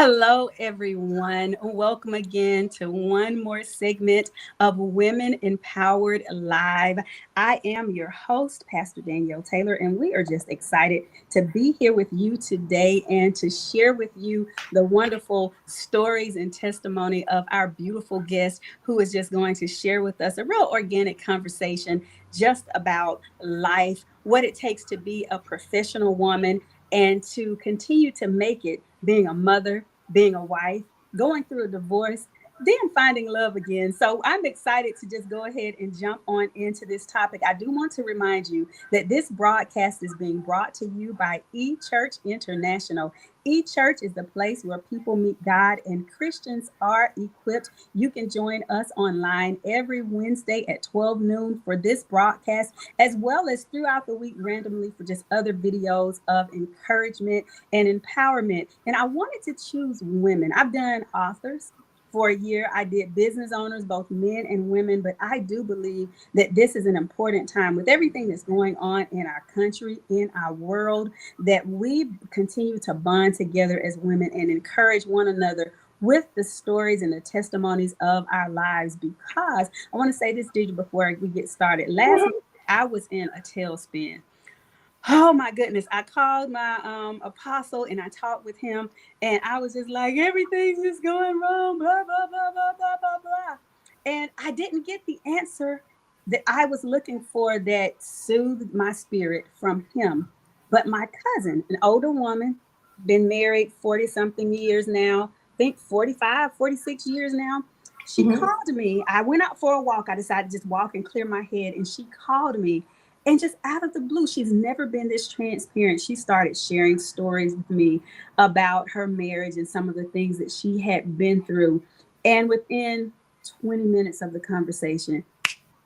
Hello, everyone. Welcome again to one more segment of Women Empowered Live. I am your host, Pastor Danielle Taylor, and we are just excited to be here with you today and to share with you the wonderful stories and testimony of our beautiful guest who is just going to share with us a real organic conversation just about life, what it takes to be a professional woman and to continue to make it being a mother, being a wife, going through a divorce, then finding love again. So I'm excited to just go ahead and jump on into this topic. I do want to remind you that this broadcast is being brought to you by eChurch International. eChurch is the place where people meet God and Christians are equipped. You can join us online every Wednesday at 12 noon for this broadcast, as well as throughout the week randomly for just other videos of encouragement and empowerment. And I wanted to choose women. I've done authors. For a year, I did business owners, both men and women, but I do believe that this is an important time with everything that's going on in our country, in our world, that we continue to bond together as women and encourage one another with the stories and the testimonies of our lives. Because I want to say this, Deidre, before we get started. Last week, I was in a tailspin. Oh my goodness. I called my apostle and I talked with him and I was just like, everything's just going wrong, blah, blah, blah, blah, blah, blah, blah. And I didn't get the answer that I was looking for that soothed my spirit from him. But my cousin, an older woman, been married 40 something years now, I think 45, 46 years now. She Mhm. called me. I went out for a walk. I decided to just walk and clear my head. And she called me and just out of the blue, she's never been this transparent. She started sharing stories with me about her marriage and some of the things that she had been through. And within 20 minutes of the conversation,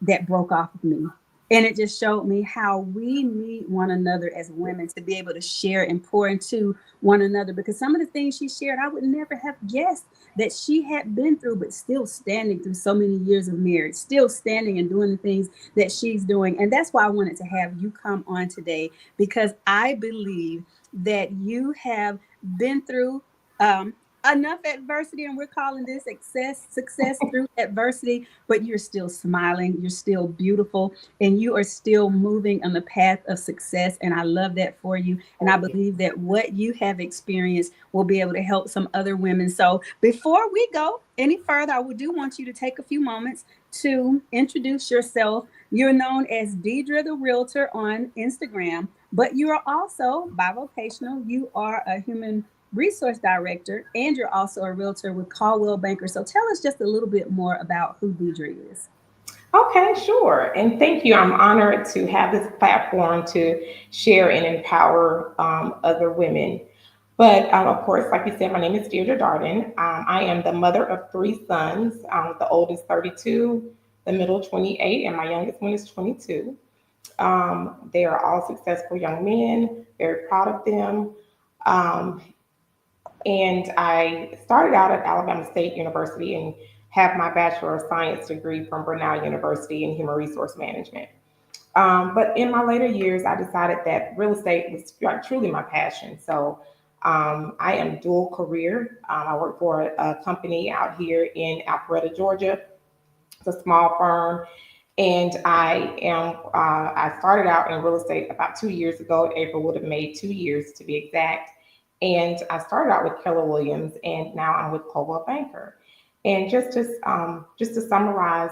that broke off of me. And it just showed me how we need one another as women to be able to share and pour into one another. Because some of the things she shared, I would never have guessed that she had been through, but still standing through so many years of marriage, still standing and doing the things that she's doing. And that's why I wanted to have you come on today, because I believe that you have been through um, enough adversity, and we're calling this success through adversity, but you're still smiling, you're still beautiful, and you are still moving on the path of success. And I love that for you. And I Thank you. believe that what you have experienced will be able to help some other women. So before we go any further, I do want you to take a few moments to introduce yourself. You're known as Deidre the Realtor on Instagram, but you are also bivocational. You are a human resource director, and you're also a realtor with Caldwell Banker. So tell us just a little bit more about who Deidre is. Okay, sure. And thank you. I'm honored to have this platform to share and empower other women. But of course, like you said, my name is Deirdre Darden. I am the mother of three sons. The oldest 32, the middle 28, and my youngest one is 22. They are all successful young men, very proud of them. Um, And I started out at Alabama State University and have my Bachelor of Science degree from Brenau University in Human Resource Management. But in my later years, I decided that real estate was like truly my passion. So I am dual career. I work for a company out here in Alpharetta, Georgia. It's a small firm. And I started out in real estate about 2 years ago. April would have made 2 years to be exact. And I started out with Keller Williams, and now I'm with Coldwell Banker. And just to summarize,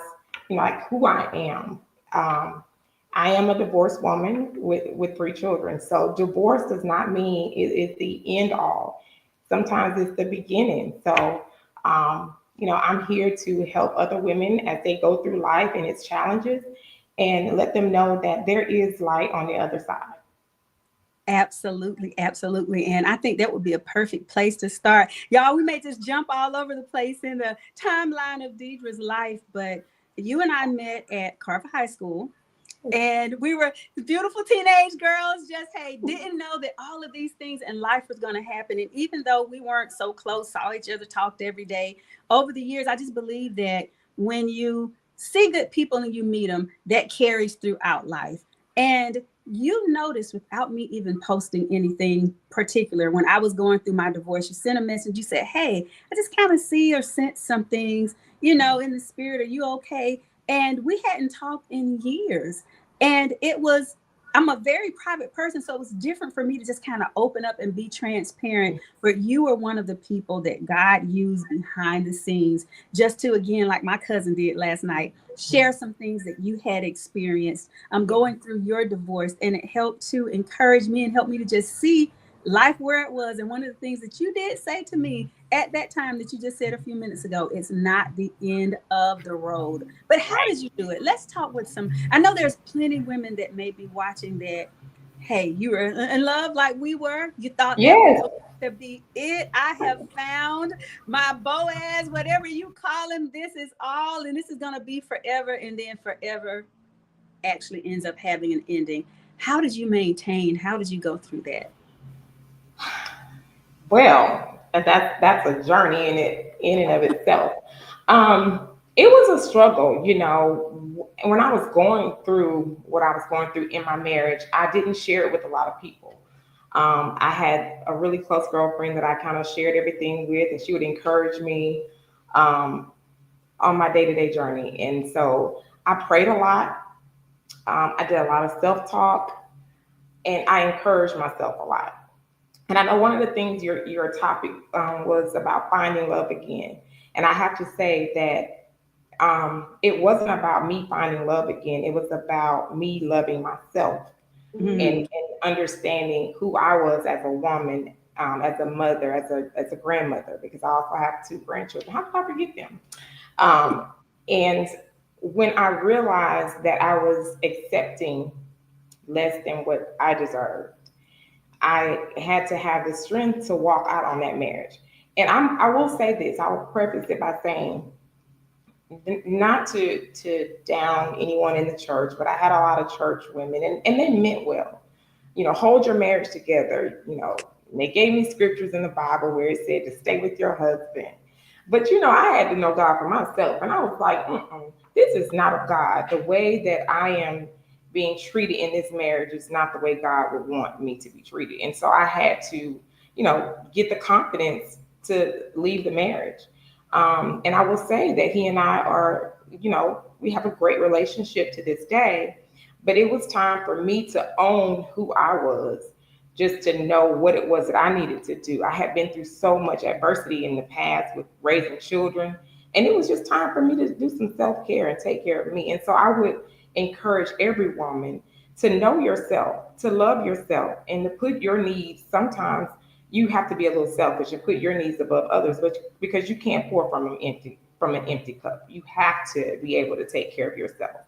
like who I am. I am a divorced woman with three children. So divorce does not mean it is the end all. Sometimes it's the beginning. So I'm here to help other women as they go through life and its challenges and let them know that there is light on the other side. Absolutely, absolutely. And I think that would be a perfect place to start. Y'all, we may just jump all over the place in the timeline of Deidre's life, but you and I met at Carver High School. And we were beautiful teenage girls, just, hey, didn't know that all of these things in life was going to happen. And even though we weren't so close, saw each other, talked every day, over the years, I just believe that when you see good people and you meet them, that carries throughout life. And you noticed without me even posting anything particular, when I was going through my divorce, you sent a message. You said, "Hey, I just kind of see or sense some things, in the spirit. Are you okay?" And we hadn't talked in years. And I'm a very private person, so it was different for me to just kind of open up and be transparent. But you were one of the people that God used behind the scenes just to, again, like my cousin did last night, share some things that you had experienced. I'm going through your divorce, and it helped to encourage me and help me to just see life where it was. And one of the things that you did say to me at that time that you just said a few minutes ago, it's not the end of the road. But how Right. did you do it? Let's talk with some. I know there's plenty of women that may be watching that. Hey, you were in love like we were. You thought that was Yes. going to be it. I have found my Boaz, whatever you call him. This is all, and this is going to be forever. And then forever actually ends up having an ending. How did you maintain? How did you go through that? Well, that's a journey in and of itself. It was a struggle, when I was going through what I was going through in my marriage. I didn't share it with a lot of people. I had a really close girlfriend that I kind of shared everything with, and she would encourage me um, on my day to day journey. And so I prayed a lot. I did a lot of self talk, and I encouraged myself a lot. And I know one of the things your topic was about finding love again. And I have to say that it wasn't about me finding love again. It was about me loving myself Mm, and understanding who I was as a woman, as a mother, as a grandmother, because I also have two grandchildren. How could I forget them? Um, and when I realized that I was accepting less than what I deserved, I had to have the strength to walk out on that marriage. And I will say this, I will preface it by saying, not to down anyone in the church, but I had a lot of church women, and they meant well. Hold your marriage together. And they gave me scriptures in the Bible where it said to stay with your husband. But I had to know God for myself, and I was like, this is not of God. The way that I am being treated in this marriage is not the way God would want me to be treated. And so I had to, get the confidence to leave the marriage. And I will say that he and I are, we have a great relationship to this day. But it was time for me to own who I was, just to know what it was that I needed to do. I had been through so much adversity in the past with raising children, and it was just time for me to do some self care and take care of me. And so I would encourage every woman to know yourself, to love yourself, and to put your needs. Sometimes you have to be a little selfish and put your needs above others, but because you can't pour from an empty cup, you have to be able to take care of yourself.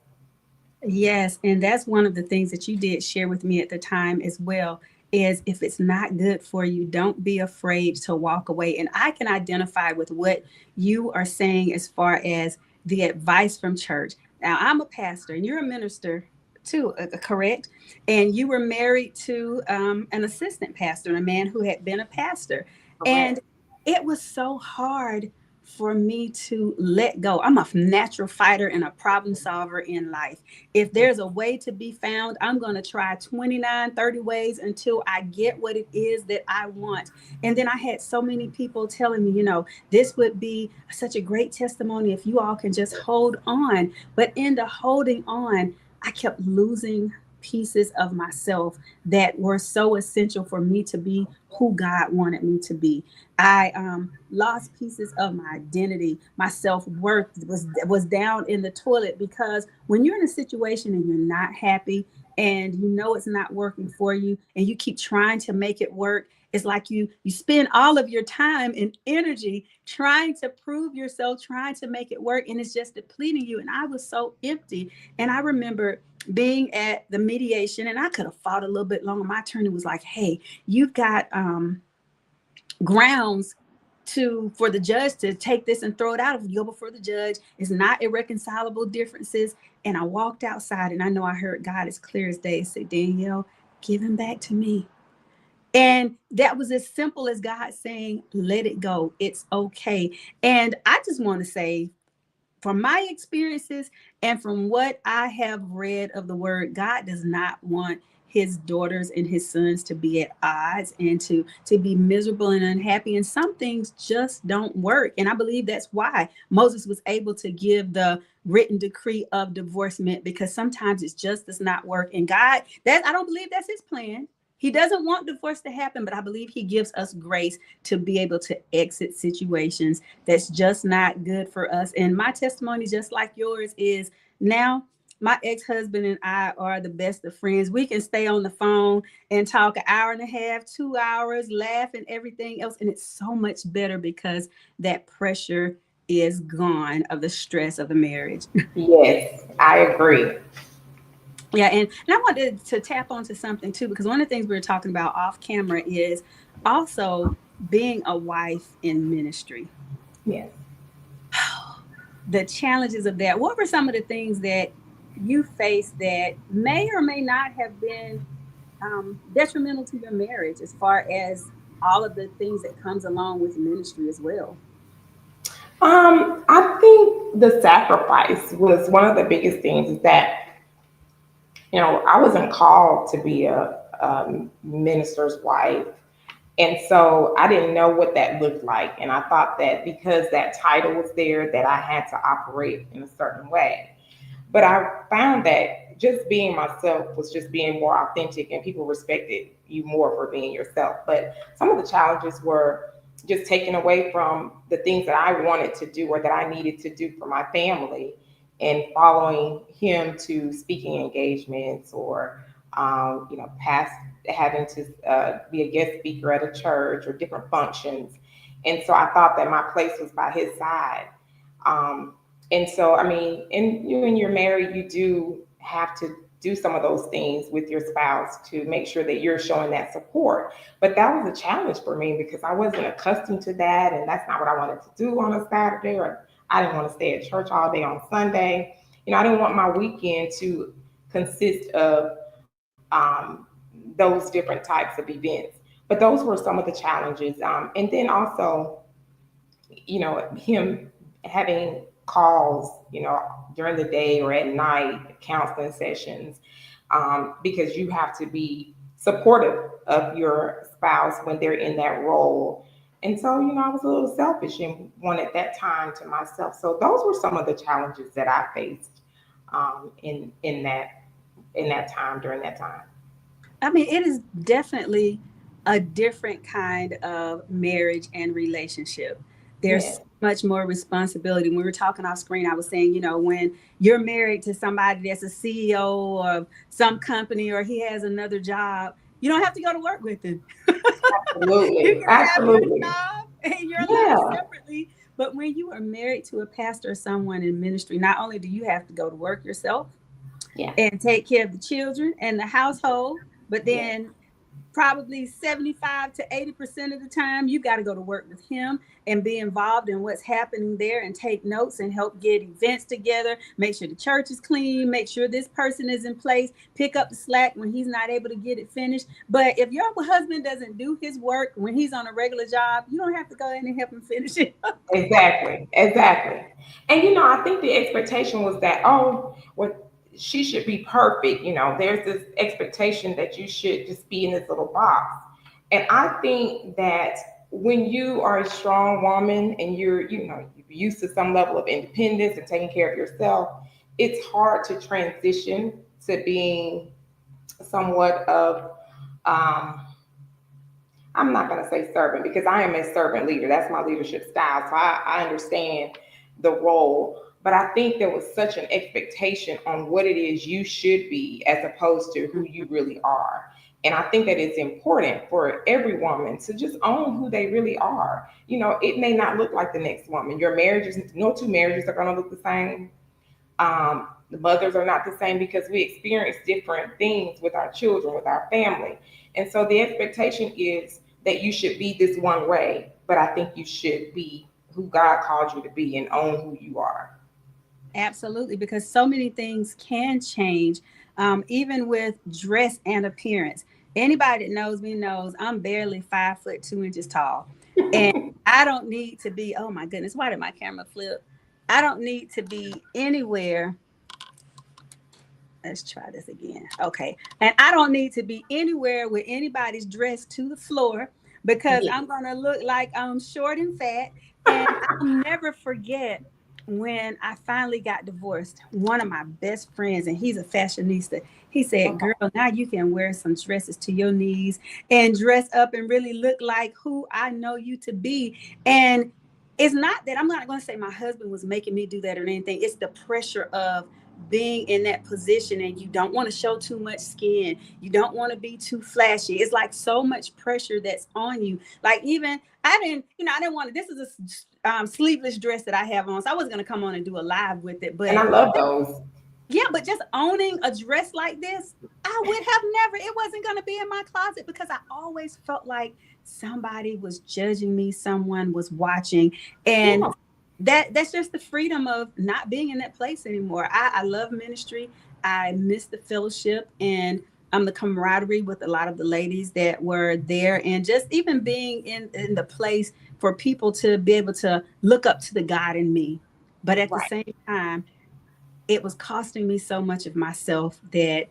yes, and that's one of the things that you did share with me at the time as well. Is if it's not good for you, don't be afraid to walk away. And I can identify with what you are saying as far as the advice from church. Now, I'm a pastor and you're a minister too, correct? And you were married to an assistant pastor, a man who had been a pastor. And Correct. it was so hard for me to let go. I'm a natural fighter and a problem solver in life. If there's a way to be found, I'm going to try 29, 30 ways until I get what it is that I want. And then I had so many people telling me, this would be such a great testimony if you all can just hold on. But in the holding on, I kept losing pieces of myself that were so essential for me to be who God wanted me to be. I lost pieces of my identity. My self worth was down in the toilet because when you're in a situation and you're not happy and you know it's not working for you and you keep trying to make it work, it's like you spend all of your time and energy trying to prove yourself, trying to make it work, and it's just depleting you. And I was so empty. And I remember being at the mediation, and I could have fought a little bit longer. My attorney was like, "Hey, you've got grounds for the judge to take this and throw it out. If you go before the judge, it's not irreconcilable differences." And I walked outside, and I know I heard God as clear as day say, "Danielle, give him back to me." And that was as simple as God saying, "Let it go. It's okay." And I just want to say from my experiences and from what I have read of the word, God does not want his daughters and his sons to be at odds and to be miserable and unhappy. And some things just don't work. And I believe that's why Moses was able to give the written decree of divorcement, because sometimes it just does not work. And God, that I don't believe that's his plan. He doesn't want divorce to happen, but I believe he gives us grace to be able to exit situations that's just not good for us. And my testimony, just like yours, is now my ex-husband and I are the best of friends. We can stay on the phone and talk an hour and a half, 2 hours, laugh and everything else. And it's so much better because that pressure is gone of the stress of the marriage. Yes, I agree. Yeah, and I wanted to tap onto something too, because one of the things we were talking about off camera is also being a wife in ministry. Yes. The challenges of that. What were some of the things that you faced that may or may not have been detrimental to your marriage, as far as all of the things that comes along with ministry as well? I think the sacrifice was one of the biggest things. Is that I wasn't called to be a minister's wife. And so I didn't know what that looked like. And I thought that because that title was there, that I had to operate in a certain way. But I found that just being myself was just being more authentic, and people respected you more for being yourself. But some of the challenges were just taken away from the things that I wanted to do or that I needed to do for my family, and following him to speaking engagements or past having to be a guest speaker at a church or different functions. And so I thought that my place was by his side. Um, and so, I mean, and you, when you're married, you do have to do some of those things with your spouse to make sure that you're showing that support. But that was a challenge for me because I wasn't accustomed to that. And that's not what I wanted to do on a Saturday, or I didn't want to stay at church all day on Sunday. I didn't want my weekend to consist of those different types of events. But those were some of the challenges. And then also, him having calls, during the day or at night, counseling sessions, because you have to be supportive of your spouse when they're in that role. And so, I was a little selfish and wanted that time to myself. So those were some of the challenges that I faced in that time during that time. I mean, it is definitely a different kind of marriage and relationship. There's Yeah. so much more responsibility. When we were talking off screen, I was saying, when you're married to somebody that's a CEO of some company, or he has another job, you don't have to go to work with him. You Absolutely. can have your Absolutely. job and your life Yeah. separately. But when you are married to a pastor or someone in ministry, not only do you have to go to work yourself Yeah. and take care of the children and the household, but Yeah. then probably 75 to 80% of the time you got to go to work with him and be involved in what's happening there and take notes and help get events together, make sure the church is clean, make sure this person is in place, pick up the slack when he's not able to get it finished. But if your husband doesn't do his work when he's on a regular job, you don't have to go in and help him finish it. Exactly, exactly. And I think the expectation was that, oh, well, she should be perfect. There's this expectation that you should just be in this little box. And I think that when you are a strong woman and you're used to some level of independence and taking care of yourself, it's hard to transition to being somewhat of um, I'm not going to say servant because I am a servant leader. That's my leadership style. So I understand the role. But I think there was such an expectation on what it is you should be as opposed to who you really are. And I think that it's important for every woman to just own who they really are. It may not look like the next woman. Your marriages, no two marriages are going to look the same. The mothers are not the same because we experience different things with our children, with our family. And so the expectation is that you should be this one way, but I think you should be who God called you to be and own who you are. Absolutely, because so many things can change, even with dress and appearance. Anybody that knows me knows I'm barely 5 foot 2 inches tall, and I don't need to be. Oh my goodness, why did my camera flip? I don't need to be anywhere. Let's try this again. Okay. And I don't need to be anywhere with anybody's dress to the floor because Yeah. I'm going to look like I'm short and fat. And I'll never forget when I finally got divorced. One of my best friends, and he's a fashionista, he said, Okay. "Girl, now you can wear some dresses to your knees and dress up and really look like who I know you to be." And it's not that I'm not going to say my husband was making me do that or anything. It's the pressure of being in that position, and you don't want to show too much skin. You don't want to be too flashy. It's like so much pressure that's on you. Like, even I didn't want to. This is a sleeveless dress that I have on, so I wasn't going to come on and do a live with it. And I But love those. yeah, but just owning a dress like this, I would have never, it wasn't going to be in my closet because I always felt like somebody was judging me, someone was watching. And Yeah. that's just the freedom of not being in that place anymore. I love ministry. I miss the fellowship and the camaraderie with a lot of the ladies that were there, and just even being in the place for people to be able to look up to the God in me. But at the Right. same time, it was costing me so much of myself that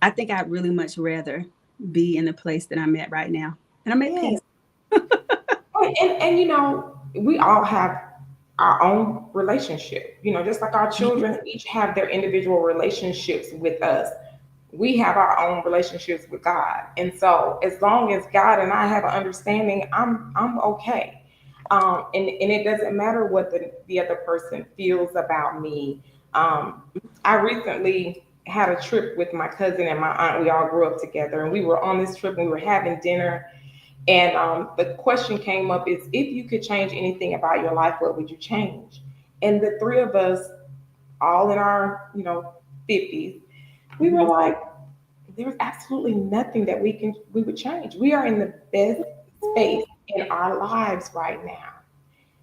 I think I'd really much rather be in the place that I'm at right now. And I'm at Yeah. peace. And we all have our own relationship. Just like our Mhm. children each have their individual relationships with us, we have our own relationships with God. And so as long as God and I have an understanding, I'm okay. And it doesn't matter what the other person feels about me. I recently had a trip with my cousin and my aunt. We all grew up together, and we were on this trip and we were having dinner. And the question came up is, if you could change anything about your life, what would you change? And the three of us, all in our 50s, we were Mhm. like, there's absolutely nothing that we would change. We are in the best space in our lives right now.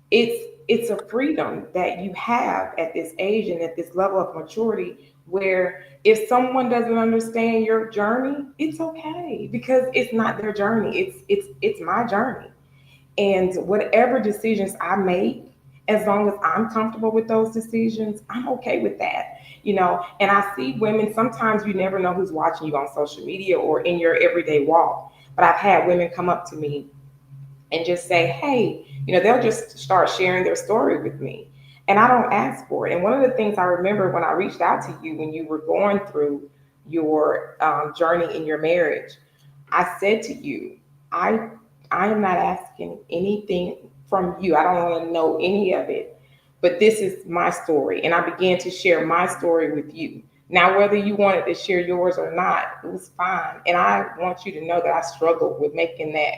It's a freedom that you have at this age and at this level of maturity, where if someone doesn't understand your journey, it's okay, because it's not their journey. It's my journey. And whatever decisions I make, as long as I'm comfortable with those decisions, I'm okay with that. And I see women, sometimes you never know who's watching you on social media or in your everyday walk. But I've had women come up to me and just say, hey, they'll just start sharing their story with me. And I don't ask for it. And one of the things I remember when I reached out to you when you were going through your journey in your marriage, I said to you, I I am not asking anything from you. I don't want to know any of it. But this is my story. And I began to share my story with you. Now, whether you wanted to share yours or not, it was fine. And I want you to know that I struggled with making that,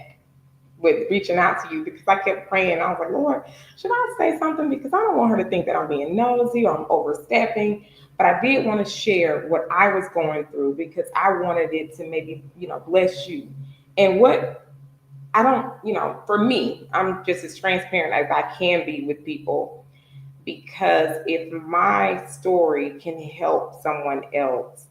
with reaching out to you, because I kept praying. I was like, Lord, should I say something? Because I don't want her to think that I'm being nosy or I'm overstepping. But I did want to share what I was going through, because I wanted it to maybe, bless you. And what I don't, for me, I'm just as transparent as I can be with people, because if my story can help someone else,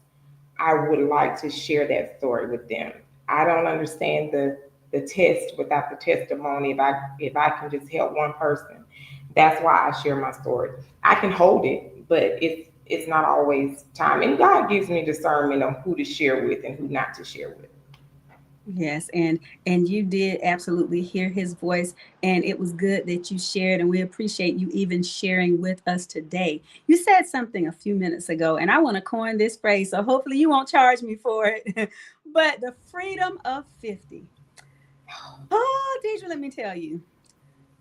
I would like to share that story with them. I don't understand the test without the testimony. If I can just help one person, that's why I share my story. I can hold it, but it's not always time. And God gives me discernment on who to share with and who not to share with. Yes, and you did absolutely hear his voice, and it was good that you shared, and we appreciate you even sharing with us today. You said something a few minutes ago, and I want to coin this phrase, so hopefully you won't charge me for it. But the freedom of 50. Oh, Deidre, let me tell you.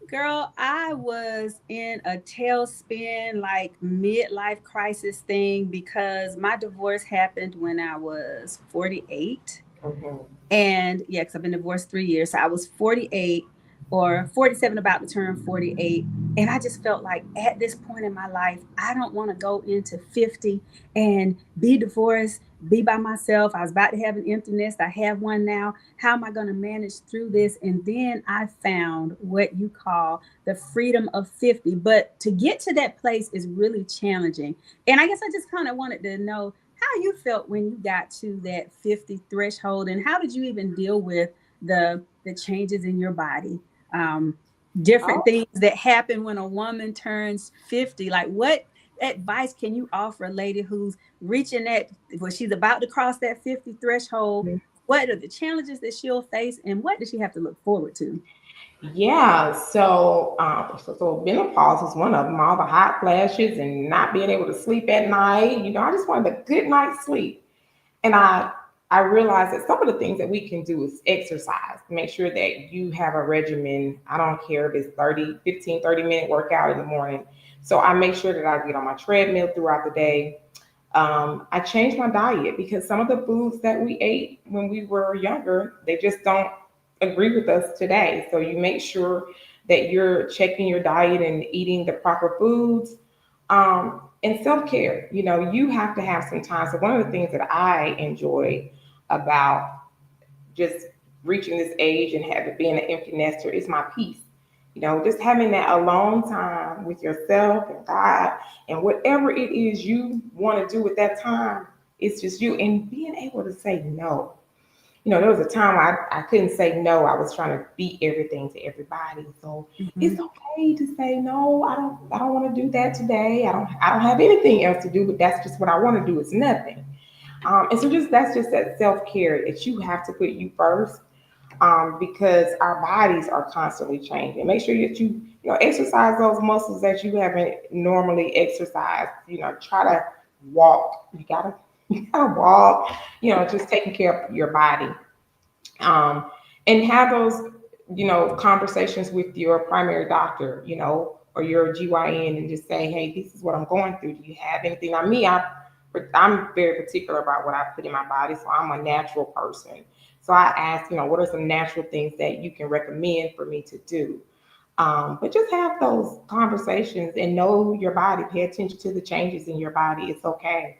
Girl, I was in a tailspin, like midlife crisis thing, because my divorce happened when I was 48. Mhm. And yeah, because I've been divorced 3 years. So I was 48 or 47, about to turn 48. And I just felt like at this point in my life, I don't want to go into 50 and be divorced, be by myself. I was about to have an empty nest. I have one now. How am I going to manage through this? And then I found what you call the freedom of 50. But to get to that place is really challenging. And I guess I just kind of wanted to know how you felt when you got to that 50 threshold, and how did you even deal with the changes in your body? different Oh, things that happen when a woman turns 50. Like, what advice can you offer a lady who's reaching that, well, she's about to cross that 50 threshold? What are the challenges that she'll face, and what does she have to look forward to? yeah. So menopause is one of them. All the hot flashes and not being able to sleep at night. I just wanted a good night's sleep. And I realized that some of the things that we can do is exercise. Make sure that you have a regimen. I don't care if it's 30 minute workout in the morning. So I make sure that I get on my treadmill throughout the day. I changed my diet because some of the foods that we ate when we were younger, they just don't agree with us today. So you make sure that you're checking your diet and eating the proper foods. And self care, you have to have some time. So one of the things that I enjoy about just reaching this age and having being an empty nester is my peace. Just having that alone time with yourself and God and whatever it is you want to do with that time, it's just you and being able to say no. There was a time I couldn't say no. I was trying to be everything to everybody. So it's Mhm. okay to say no. I don't want to do that today. I don't have anything else to do, but that's just what I want to do. It's nothing. And so that's just that self care that you have to put you first, because our bodies are constantly changing. Make sure that you exercise those muscles that you haven't normally exercised. Try to walk. You gotta walk. Just taking care of your body, um, and have those conversations with your primary doctor, or your GYN, and just say, hey, this is what I'm going through. Do you have anything? On me, I'm very particular about what I put in my body, so I'm a natural person. So I ask, what are some natural things that you can recommend for me to do? But just have those conversations and know your body. Pay attention to the changes in your body. It's okay.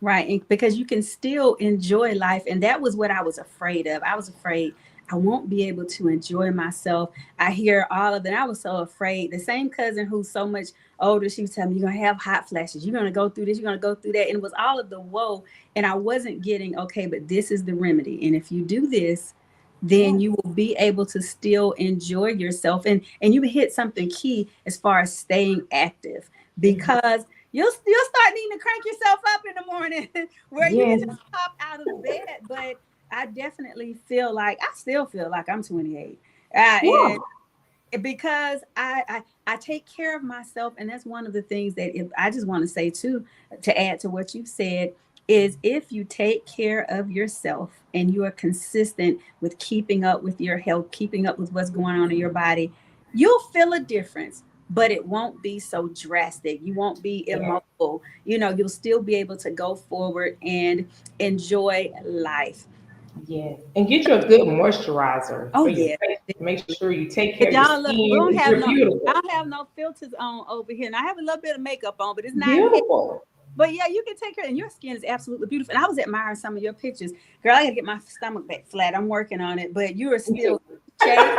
Right. And because you can still enjoy life. And that was what I was afraid of. I was afraid I won't be able to enjoy myself. I hear all of that. I was so afraid. The same cousin who's so much older, she was telling me, you're going to have hot flashes. You're going to go through this. You're going to go through that. And it was all of the whoa. And I wasn't getting, okay, but this is the remedy. And if you do this, then Yeah. you will be able to still enjoy yourself. And you hit something key as far as staying active, Mhm. because you'll start needing to crank yourself up in the morning where you can Yes. just pop out of bed. But I definitely feel like I still feel like I'm 28. And Yeah. because I take care of myself, and that's one of the things that, if I just want to say too, to add to what you've said, is if you take care of yourself and you are consistent with keeping up with your health, keeping up with what's going on in your body, you'll feel a difference, but it won't be so drastic. You won't be Yeah. immobile. You'll still be able to go forward and enjoy life. Yes. And get you a good moisturizer Oh for your yeah. face. Make sure you take care But of your y'all look, we skin. don't have You're no, I beautiful. don't have no filters on over here. And I have a little bit of makeup on, but it's not heavy. Beautiful. But yeah, you can take care, and your skin is absolutely beautiful. And I was admiring some of your pictures. Girl, I gotta get my stomach back flat. I'm working on it, but you are still in shape.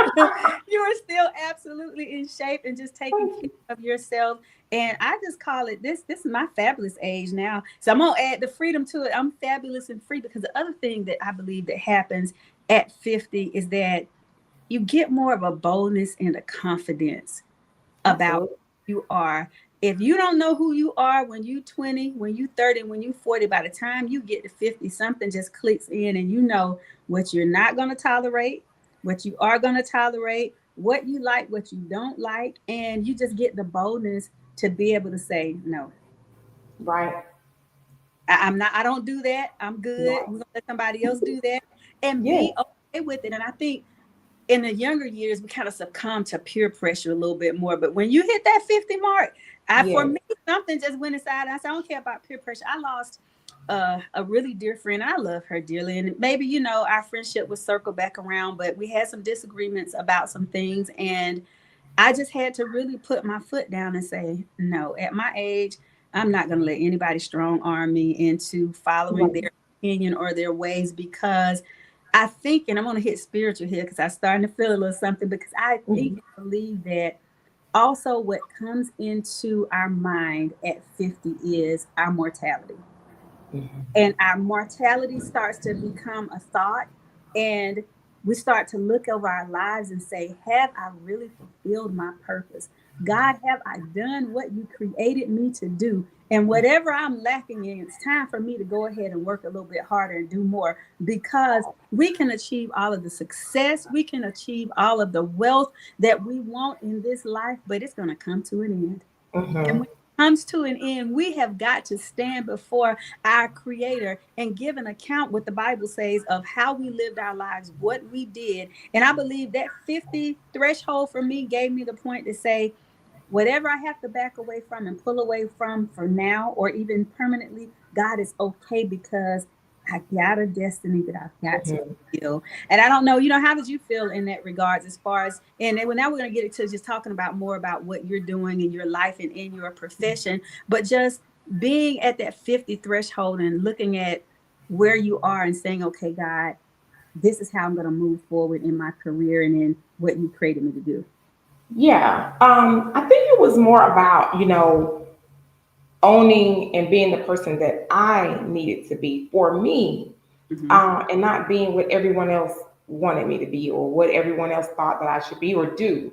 You are still absolutely in shape and just taking care of yourself. And I just call it this is my fabulous age now. So I'm gonna add the freedom to it. I'm fabulous and free, because the other thing that I believe that happens at 50 is that you get more of a boldness and a confidence about Absolutely. who you are. If you don't know who you are when you 20, when you 30, when you 40, by the time you get to 50, something just clicks in, and you know what you're not going to tolerate, what you are going to tolerate, what you like, what you don't like, and you just get the boldness to be able to say no. Right. I'm not, I don't do that. I'm good. Right. We're gonna let somebody else do that and Yes. be okay with it. And I think in the younger years, we kind of succumb to peer pressure a little bit more. But when you hit that 50 mark, for Yes. me, something just went inside. I said, I don't care about peer pressure. I lost a really dear friend. I love her dearly. And maybe, our friendship was circle back around, but we had some disagreements about some things. And I just had to really put my foot down and say, no, at my age, I'm not going to let anybody strong arm me into following Right. their opinion or their ways, because I think, and I'm going to hit spiritual here because I'm starting to feel a little something, because I think Mhm. and believe that also what comes into our mind at 50 is our mortality. Mhm. And our mortality starts to become a thought. And we start to look over our lives and say, have I really fulfilled my purpose? God, have I done what you created me to do? And whatever I'm lacking in, it's time for me to go ahead and work a little bit harder and do more, because we can achieve all of the success, we can achieve all of the wealth that we want in this life, but it's going to come to an end. And Mm-hmm. when it comes to an end, we have got to stand before our Creator and give an account, what the Bible says, of how we lived our lives, what we did. And I believe that 50 threshold for me gave me the point to say, whatever I have to back away from and pull away from for now or even permanently, God is okay, because I got a destiny that I've got to Mm-hmm. fulfill. And I don't know, how did you feel in that regards, as far as, and then now we're going to get into just talking about more about what you're doing in your life and in your profession, but just being at that 50 threshold and looking at where you are and saying, okay, God, this is how I'm going to move forward in my career and in what you created me to do. Yeah. I think it was more about, owning and being the person that I needed to be for me, Mm-hmm. and not being what everyone else wanted me to be or what everyone else thought that I should be or do.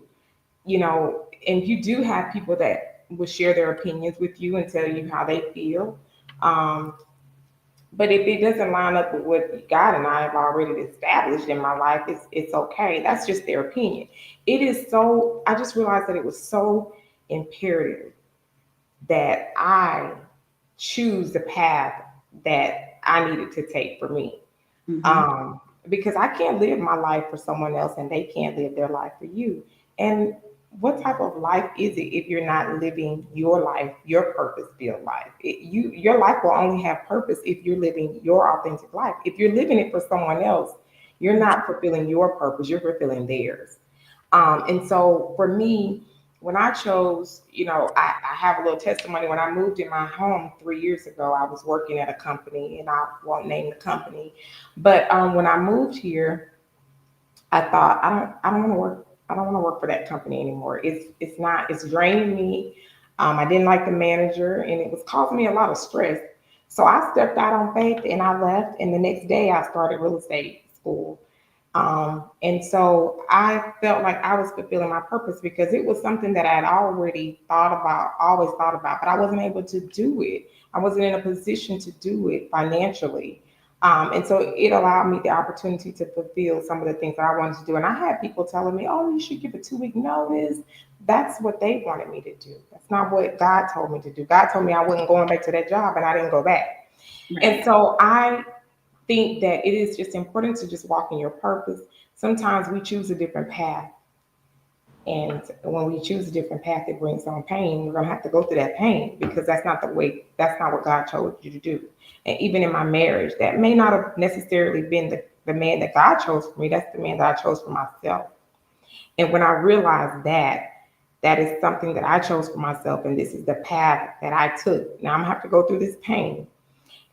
And you do have people that will share their opinions with you and tell you how they feel. Um, but if it doesn't line up with what God and I have already established in my life, it's okay. That's just their opinion. It is so. I just realized that it was so imperative that I choose the path that I needed to take for me. Mm-hmm. um, because I can't live my life for someone else and they can't live their life for you. And what type of life is it if you're not living your life, your purpose-filled life? Your life will only have purpose if you're living your authentic life. If you're living it for someone else, you're not fulfilling your purpose, you're fulfilling theirs. And so for me, when I chose, I have a little testimony. When I moved in my home 3 years ago, I was working at a company, and I won't name the company. But when I moved here, I thought I don't want to work. I don't want to work for that company anymore. It's not. It's draining me. I didn't like the manager, and it was causing me a lot of stress. So I stepped out on faith, and I left. And the next day, I started real estate school. And so I felt like I was fulfilling my purpose because it was something that I had already thought about, always thought about, but I wasn't able to do it. I wasn't in a position to do it financially. And so it allowed me the opportunity to fulfill some of the things that I wanted to do. And I had people telling me, oh, you should give a 2 week notice. That's what they wanted me to do. That's not what God told me to do. God told me I wasn't going back to that job, and I didn't go back. Right. And so I think that it is just important to just walk in your purpose. Sometimes we choose a different path. And when we choose a different path, it brings on pain. We're going to have to go through that pain because that's not what God chose you to do. And even in my marriage, that may not have necessarily been the man that God chose for me. That's the man that I chose for myself. And when I realized that, that is something that I chose for myself, and this is the path that I took. Now I'm going to have to go through this pain.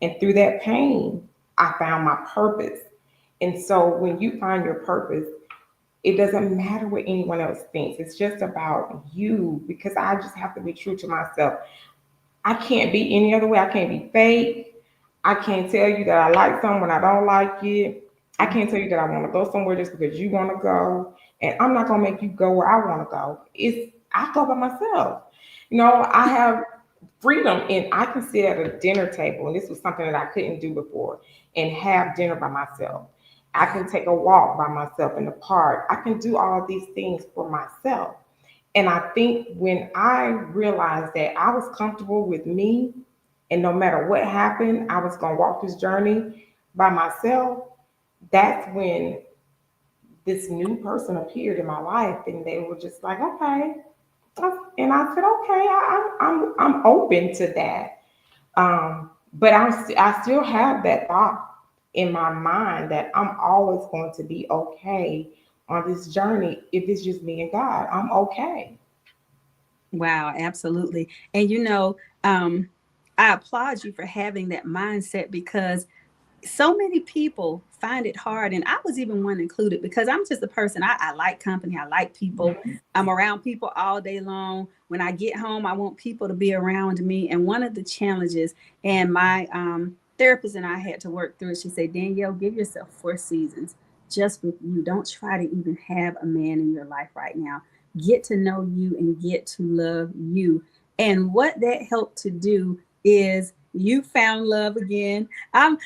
And through that pain, I found my purpose. And so when you find your purpose, it doesn't matter what anyone else thinks. It's just about you because I just have to be true to myself. I can't be any other way. I can't be fake. I can't tell you that I like something when I don't like it. I can't tell you that I want to go somewhere just because you want to go. And I'm not going to make you go where I want to go. I go by myself. I have freedom and I can sit at a dinner table, and this was something that I couldn't do before, and have dinner by myself. I can take a walk by myself in the park. I can do all of these things for myself. And I think when I realized that I was comfortable with me, and no matter what happened, I was going to walk this journey by myself, that's when this new person appeared in my life, and they were just like, okay. And I said, okay, I'm open to that. But I still have that thought in my mind that I'm always going to be okay on this journey if it's just me and God. I'm okay. Wow, absolutely. And I applaud you for having that mindset, because so many people find it hard, and I was even one included, because I'm just a person. I like company, I like people. I'm around people all day long. When I get home, I want people to be around me. And one of the challenges, and my therapist and I had to work through it, she said, Danielle, give yourself 4 seasons. just with you. Don't try to even have a man in your life right now. Get to know you and get to love you. And what that helped to do is you found love again. I'm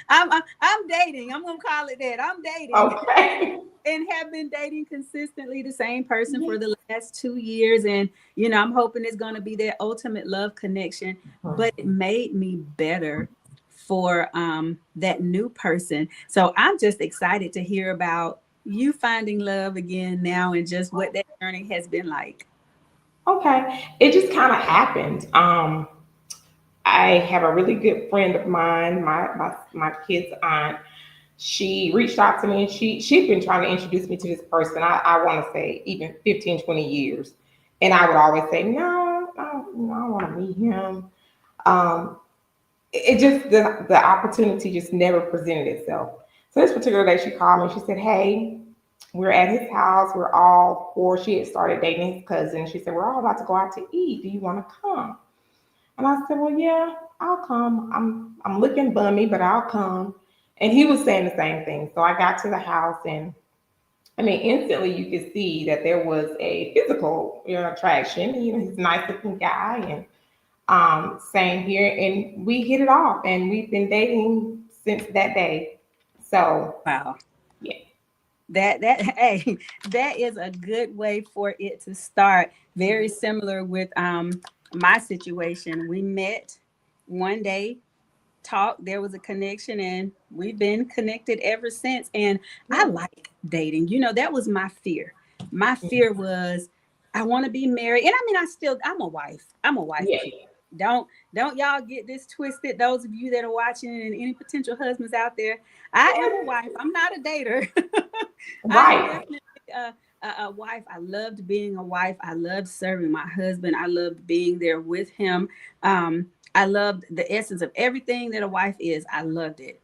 dating. I'm gonna call it that. I'm dating Okay. and have been dating consistently the same person for the last 2 years. And, you know, I'm hoping it's going to be that ultimate love connection. But it made me better for that new person. So I'm just excited to hear about you finding love again now and just what that journey has been like. Okay. It just kind of happened. I have a really good friend of mine, my kid's aunt. She reached out to me and she'd been trying to introduce me to this person. I want to say even 15, 20 years. And I would always say, no, no, I don't want to meet him. Um, it just, the opportunity just never presented itself. So this particular day she called me. She said, hey, we're at his house. We're all four. She had started dating his cousin. She said, we're all about to go out to eat. Do you want to come? And I said, well, yeah, I'll come. I'm looking bummy, but I'll come. And he was saying the same thing. So I got to the house and I mean, instantly you could see that there was a physical, attraction. He's a nice looking guy and same here. And we hit it off and we've been dating since that day. So Wow. yeah. That hey, that is a good way for it to start. Very similar with my situation. We met one day, talked, there was a connection, and we've been connected ever since. And I Yeah. like dating. You know, that was my fear. My fear was I want to be married. And I mean, I'm a wife. I'm a wife, Yeah. period. Don't y'all get this twisted. Those of you that are watching and any potential husbands out there, I am a wife. I'm not a dater. I am Right. definitely a wife. I loved being a wife. I loved serving my husband. I loved being there with him. I loved the essence of everything that a wife is. I loved it.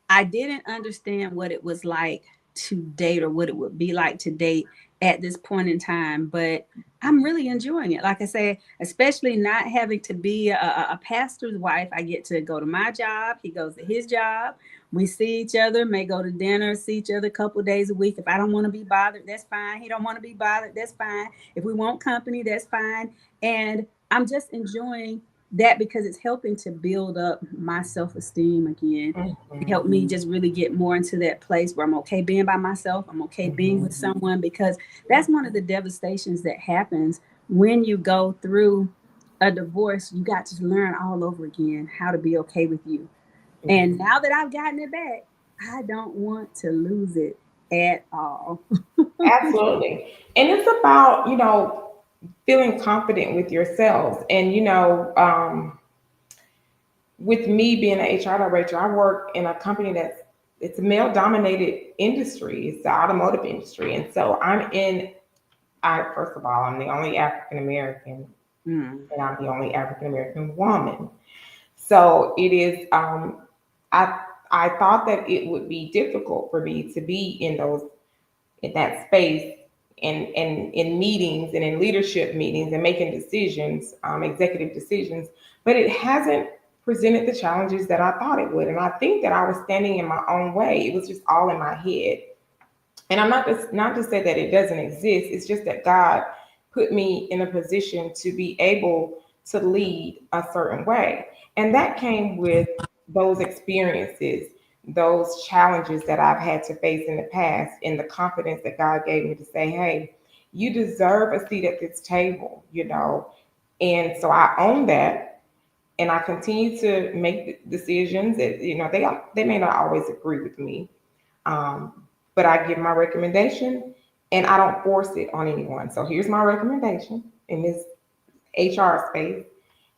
I didn't understand what it was like to date or what it would be like to date at this point in time, but I'm really enjoying it. Like I say, especially not having to be a pastor's wife. I get to go to my job, he goes to his job. We see each other, may go to dinner, see each other a couple days a week. If I don't want to be bothered, that's fine. He don't want to be bothered, that's fine. If we want company, that's fine. And I'm just enjoying that because it's helping to build up my self-esteem again, help me just really get more into that place where I'm okay being by myself. I'm okay being with someone because that's one of the devastations that happens when you go through a divorce. You got to learn all over again how to be okay with you. And now that I've gotten it back, I don't want to lose it at all. Absolutely. And it's about, feeling confident with yourselves. And, with me being an HR director, I work in a company it's a male dominated industry. It's the automotive industry. And so first of all, I'm the only African American Mm. and I'm the only African American woman. So it is, I, I thought that it would be difficult for me to be in that space and in meetings and in leadership meetings and making decisions, executive decisions, but it hasn't presented the challenges that I thought it would. And I think that I was standing in my own way. It was just all in my head. And I'm not to say that it doesn't exist. It's just that God put me in a position to be able to lead a certain way. And that came with those experiences, those challenges that I've had to face in the past, and the confidence that God gave me to say, hey, you deserve a seat at this table. And so I own that and I continue to make decisions that, they may not always agree with me, um, but I give my recommendation and I don't force it on anyone. So here's my recommendation in this HR space,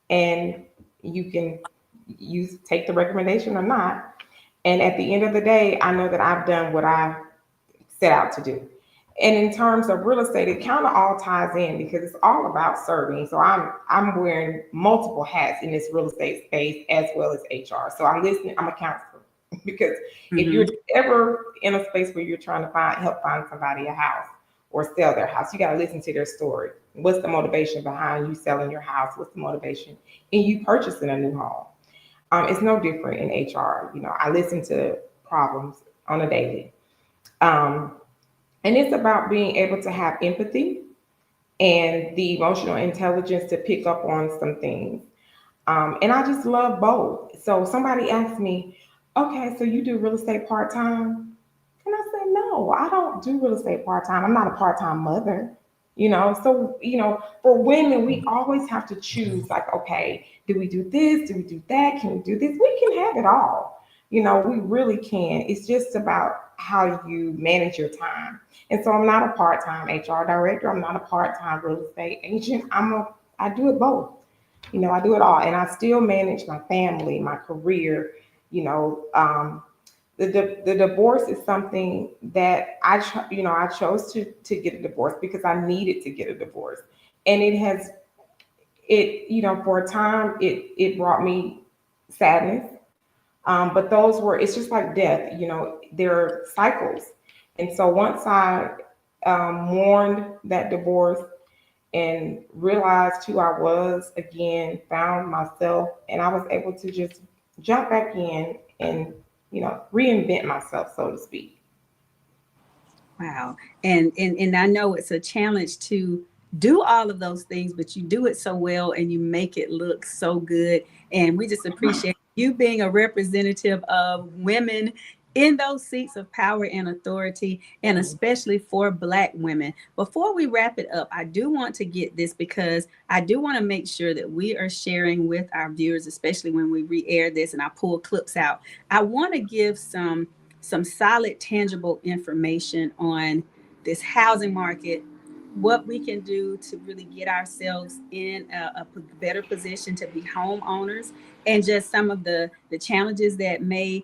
and you can take the recommendation or not. And at the end of the day, I know that I've done what I set out to do. And in terms of real estate, it kind of all ties in because it's all about serving. So I'm wearing multiple hats in this real estate space as well as HR. So I'm listening. I'm a counselor because if Hmm. you're ever in a space where you're trying to help find somebody a house or sell their house, you got to listen to their story. What's the motivation behind you selling your house? What's the motivation in you purchasing a new home? It's no different in HR. I listen to problems on a daily. Um, and it's about being able to have empathy and the emotional intelligence to pick up on some things. And I just love both. So somebody asked me, okay, so you do real estate part time? And I said, no, I don't do real estate part time. I'm not a part time mother. So, for women, we always have to choose like, okay, do we do this? Do we do that? Can we do this? We can have it all. We really can. It's just about how you manage your time. And so I'm not a part time HR director. I'm not a part time real estate agent. I do it both. I do it all. And I still manage my family, my career, you know, um, the divorce is something that I chose to get a divorce because I needed to get a divorce, and for a time it brought me sadness, but it's just like death, they're cycles, and so once I mourned that divorce and realized who I was again, found myself, and I was able to just jump back in and reinvent myself, so to speak. Wow. And I know it's a challenge to do all of those things, but you do it so well and you make it look so good. And we just appreciate you being a representative of women in those seats of power and authority, and especially for Black women. Before we wrap it up, I do want to get this because I do want to make sure that we are sharing with our viewers, especially when we re-air this and I pull clips out. I want to give some solid, tangible information on this housing market, what we can do to really get ourselves in a better position to be homeowners, and just some of the challenges that may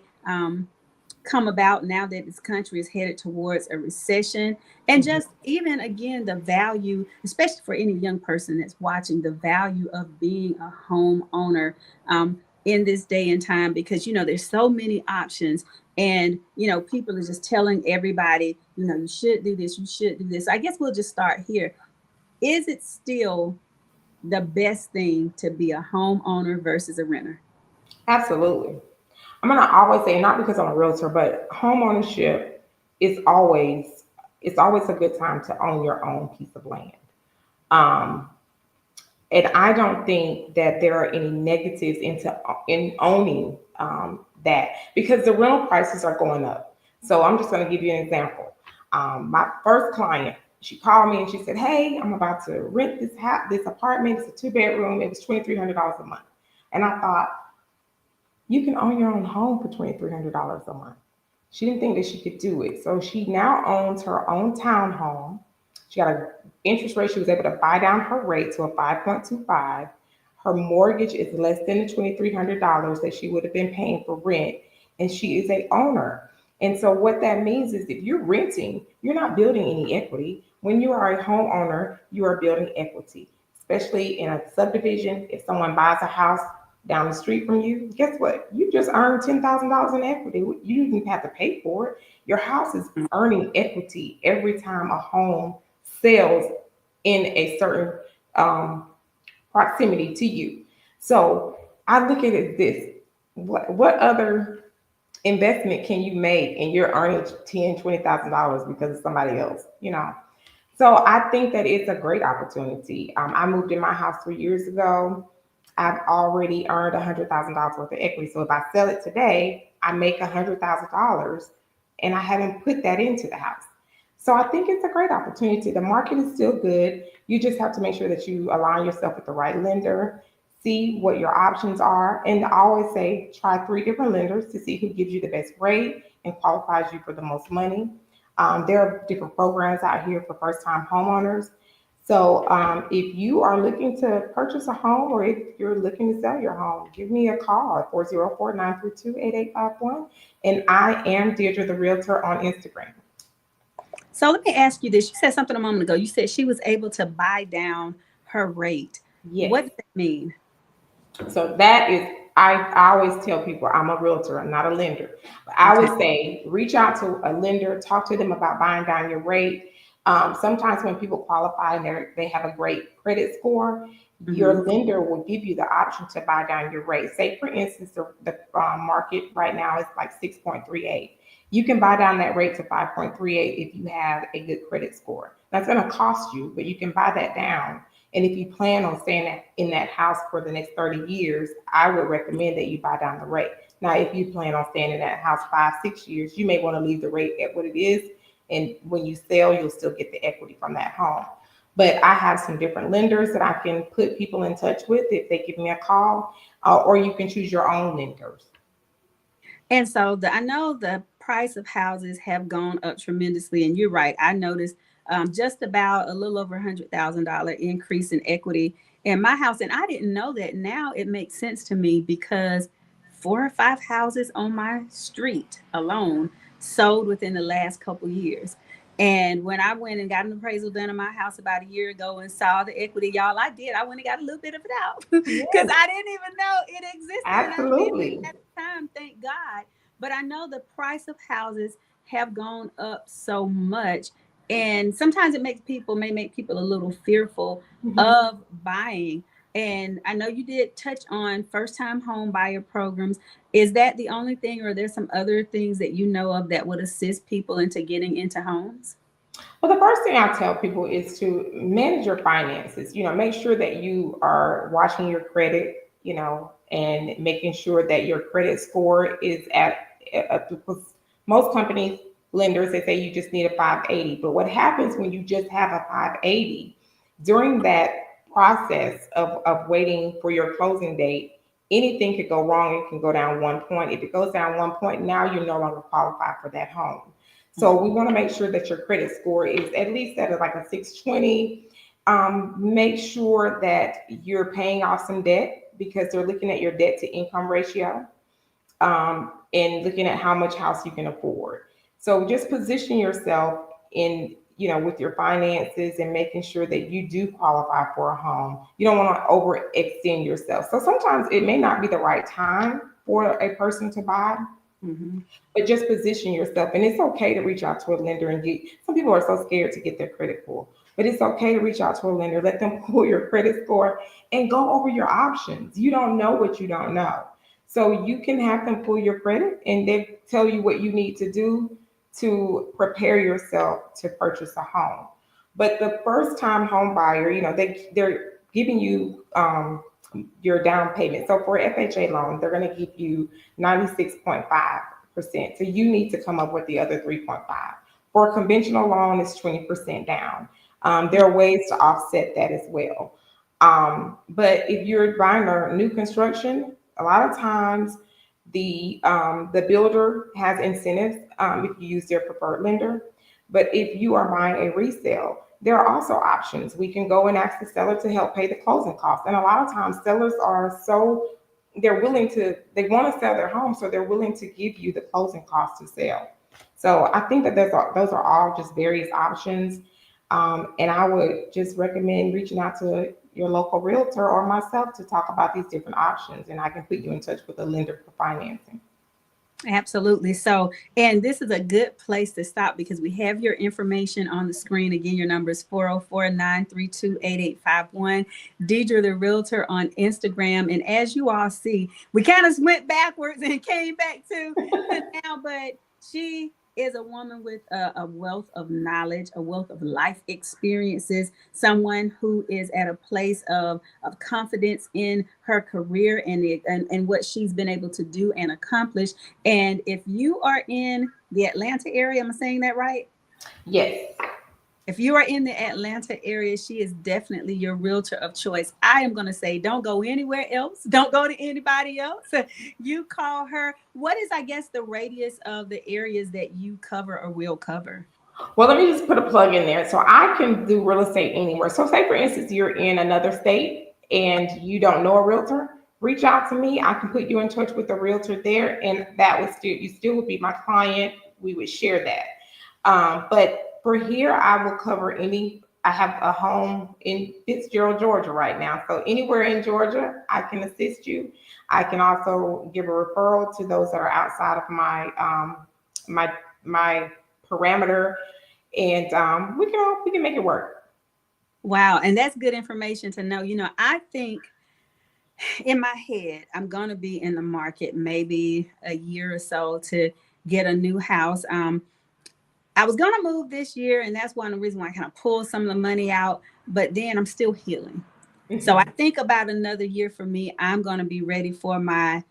come about now that this country is headed towards a recession, and just even again the value, especially for any young person that's watching, the value of being a homeowner in this day and time, because there's so many options, and people are just telling everybody, you should do this, you should do this. I guess we'll just start here. Is it still the best thing to be a homeowner versus a renter? Absolutely. I'm gonna always say, not because I'm a realtor, but home ownership is always it's always a good time to own your own piece of land. Um, and I don't think that there are any negatives in owning that, because the rental prices are going up. So I'm just going to give you an example. My first client, she called me and she said, "Hey, I'm about to rent this apartment. It's a two-bedroom. It was $2,300 a month." And I thought, you can own your own home for $2,300 a month. She didn't think that she could do it. So she now owns her own townhome. She got an interest rate. She was able to buy down her rate to a 5.25. Her mortgage is less than the $2,300 that she would have been paying for rent. And she is a owner. And so what that means is, if you're renting, you're not building any equity. When you are a homeowner, you are building equity, especially in a subdivision. If someone buys a house down the street from you, guess what? You just earned $10,000 in equity. You didn't have to pay for it. Your house is earning equity every time a home sells in a certain um, proximity to you. So I look at it this: what other investment can you make, and you're earning $10,000, $20,000 because of somebody else? So I think that it's a great opportunity. I moved in my house 3 years ago. I've already earned $100,000 worth of equity. So if I sell it today, I make $100,000, and I haven't put that into the house. So I think it's a great opportunity. The market is still good. You just have to make sure that you align yourself with the right lender, see what your options are. And I always say, try 3 different lenders to see who gives you the best rate and qualifies you for the most money. There are different programs out here for first time homeowners. So if you are looking to purchase a home, or if you're looking to sell your home, give me a call at 404-932-8851. And I am Deidre the Realtor on Instagram. So let me ask you this. You said something a moment ago. You said she was able to buy down her rate. What Yes. does that mean? So that is, I always tell people, I'm a realtor, I'm not a lender. But I Okay. would say, reach out to a lender, talk to them about buying down your rate. Sometimes when people qualify and they have a great credit score, Mm-hmm. your lender will give you the option to buy down your rate. Say, for instance, the market right now is like 6.38. You can buy down that rate to 5.38 if you have a good credit score. That's going to cost you, but you can buy that down. And if you plan on staying in that house for the next 30 years, I would recommend that you buy down the rate. Now, if you plan on staying in that house 5, 6 years, you may want to leave the rate at what it is. And when you sell, you'll still get the equity from that home. But I have some different lenders that I can put people in touch with if they give me a call, or you can choose your own lenders. And so I know the price of houses have gone up tremendously, and you're right. I noticed just about a little over $100,000 increase in equity in my house, and I didn't know that. Now it makes sense to me because 4 or 5 houses on my street alone sold within the last couple years. And when I went and got an appraisal done in my house about a year ago and saw the equity, y'all, I did. I went and got a little bit of it out because Yes, I didn't even know it existed, and I missed it absolutely. at the time. Thank God. But I know the price of houses have gone up so much. And sometimes it may make people a little fearful Mhm. of buying. And I know you did touch on first time home buyer programs. Is that the only thing, or are there some other things that you know of that would assist people into getting into homes? Well, the first thing I tell people is to manage your finances. Make sure that you are watching your credit, and making sure that your credit score is because most companies, lenders, they say you just need a 580. But what happens when you just have a 580? During that process of waiting for your closing date, anything could go wrong. It can go down 1 point. If it goes down 1 point, now you're no longer qualified for that home. So we want to make sure that your credit score is at least at like a 620. Make sure that you're paying off some debt because they're looking at your debt to income ratio, and looking at how much house you can afford. So just position yourself in, with your finances and making sure that you do qualify for a home. You don't want to overextend yourself. So sometimes it may not be the right time for a person to buy, Mm-hmm. but just position yourself. And it's okay to reach out to a lender and get, some people are so scared to get their credit pulled, but it's okay to reach out to a lender, let them pull your credit score and go over your options. You don't know what you don't know. So you can have them pull your credit and they tell you what you need to do to prepare yourself to purchase a home. But the first time home buyer, they're giving you your down payment. So for FHA loan, they're going to give you 96.5%. So you need to come up with the other 3.5. For a conventional loan, it's 20% down. There are ways to offset that as well. But if you're buying a new construction, a lot of times the builder has incentives, if you use their preferred lender. But if you are buying a resale, there are also options. We can go and ask the seller to help pay the closing costs. And a lot of times sellers are so, they want to sell their home, so they're willing to give you the closing costs to sell. So I think that those are all just various options. And I would just recommend reaching out to your local realtor or myself to talk about these different options. And I can put you in touch with a lender for financing. Absolutely. So, and this is a good place to stop because we have your information on the screen. Again, your number is 404-932-8851. Deidre, the realtor on Instagram. And as you all see, we kind of went backwards and came back to now, but she is a woman with a wealth of knowledge, a wealth of life experiences, someone who is at a place of confidence in her career and what she's been able to do and accomplish. And if you are in the Atlanta area, am I saying that right? Yes. If you are in the Atlanta area, she is definitely your realtor of choice. I am going to say, don't go anywhere else. Don't go to anybody else. You call her. What is, I guess, the radius of the areas that you cover or will cover? Well, let me just put a plug in there. So I can do real estate anywhere. So say for instance you're in another state and you don't know a realtor, reach out to me. I can put you in touch with a realtor there, and that would still, you still would be my client. We would share that. But for here, I will cover any. I have a home in Fitzgerald, Georgia right now. So anywhere in Georgia, I can assist you. I can also give a referral to those that are outside of my my parameter. and we can make it work. Wow. And that's good information to know. I think in my head, I'm going to be in the market maybe a year or so to get a new house. I was going to move this year, and that's one of the reasons why I kind of pulled some of the money out, but then I'm still healing. So I Hmm. think about another year for me, I'm going to be ready for my,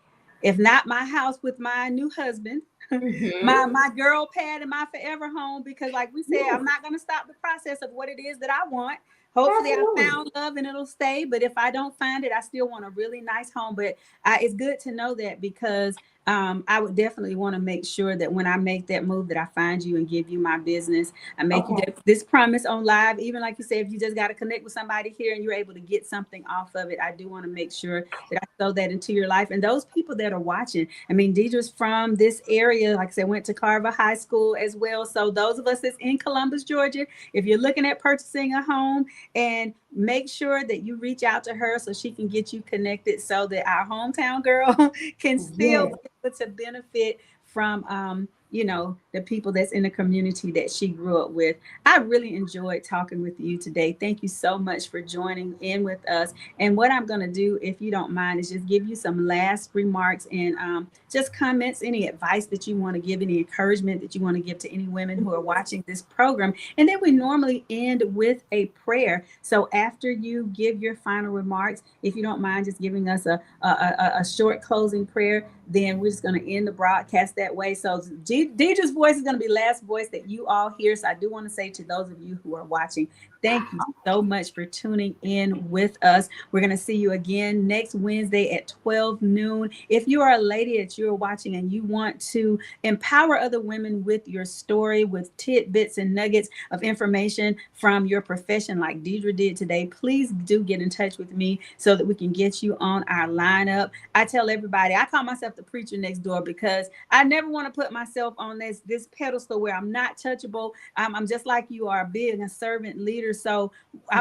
if not my house with my new husband, Hmm. my girl pad and my forever home, because like we said, I'm Yes, not going to stop the process of what it is that I want. Hopefully I absolutely. found love and it'll stay, but if I don't find it, I still want a really nice home. But it's good to know that, because I would definitely want to make sure that when I make that move, that I find you and give you my business. I make you Okay. this promise on live. Even like you said, if you just got to connect with somebody here and you're able to get something off of it, I do want to make sure that I throw that into your life. And those people that are watching, I mean, Deidre's from this area. Like I said, went to Carver High School as well. So those of us that's in Columbus, Georgia, if you're looking at purchasing a home, and make sure that you reach out to her so she can get you connected, so that our hometown girl can still Yes. be able to benefit from the people that's in the community that she grew up with. I really enjoyed talking with you today. Thank you so much for joining in with us. And what I'm going to do, if you don't mind, is just give you some last remarks and just comments, any advice that you want to give, any encouragement that you want to give to any women who are watching this program. And then we normally end with a prayer. So after you give your final remarks, if you don't mind just giving us a short closing prayer, then we're just going to end the broadcast that way. So Deidre's voice is going to be last voice that you all hear. So I do want to say to those of you who are watching, thank you so much for tuning in with us. We're going to see you again next Wednesday at 12 noon. If you are a lady that you're watching and you want to empower other women with your story, with tidbits and nuggets of information from your profession, like Deidre did today, please do get in touch with me so that we can get you on our lineup. I tell everybody, I call myself the preacher next door, because I never want to put myself on this pedestal where I'm not touchable. I'm just like you are, being a servant leader. So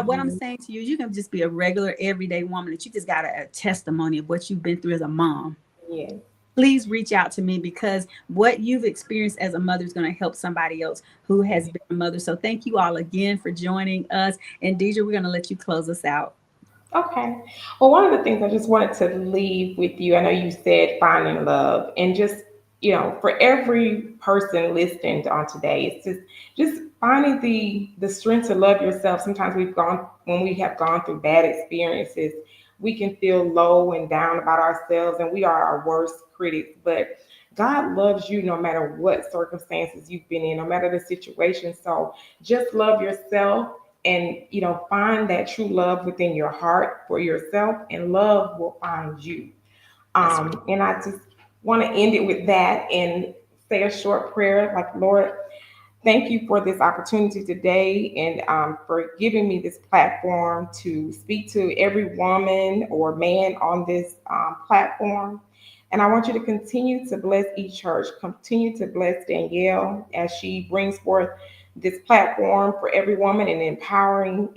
what I'm Mhm. saying to you, you can just be a regular everyday woman that you just got a testimony of what you've been through as a mom. Yes. Please reach out to me, because what you've experienced as a mother is going to help somebody else who has been a mother. So thank you all again for joining us. And Deidre, we're going to let you close us out. Okay. Well, one of the things I just wanted to leave with you, I know you said finding love, and just, for every person listening on today, it's just finding the strength to love yourself. Sometimes when we have gone through bad experiences, we can feel low and down about ourselves, and we are our worst critics. But God loves you no matter what circumstances you've been in, no matter the situation. So just love yourself, and find that true love within your heart for yourself, and love will find you. That's And I just want to end it with that and say a short prayer, like, Lord, thank you for this opportunity today, and for giving me this platform to speak to every woman or man on this platform. And I want you to continue to bless each church, continue to bless Danielle as she brings forth this platform for every woman and empowering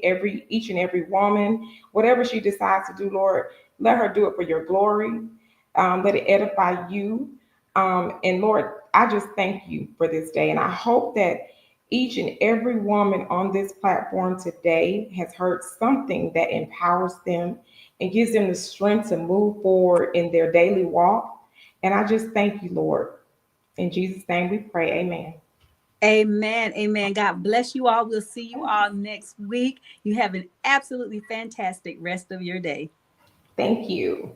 each and every woman. Whatever she decides to do, Lord, let her do it for your glory. Let it edify you. And Lord, I just thank you for this day. And I hope that each and every woman on this platform today has heard something that empowers them and gives them the strength to move forward in their daily walk. And I just thank you, Lord. In Jesus' name we pray. Amen. Amen. Amen. God bless you all. We'll see you all next week. You have an absolutely fantastic rest of your day. Thank you.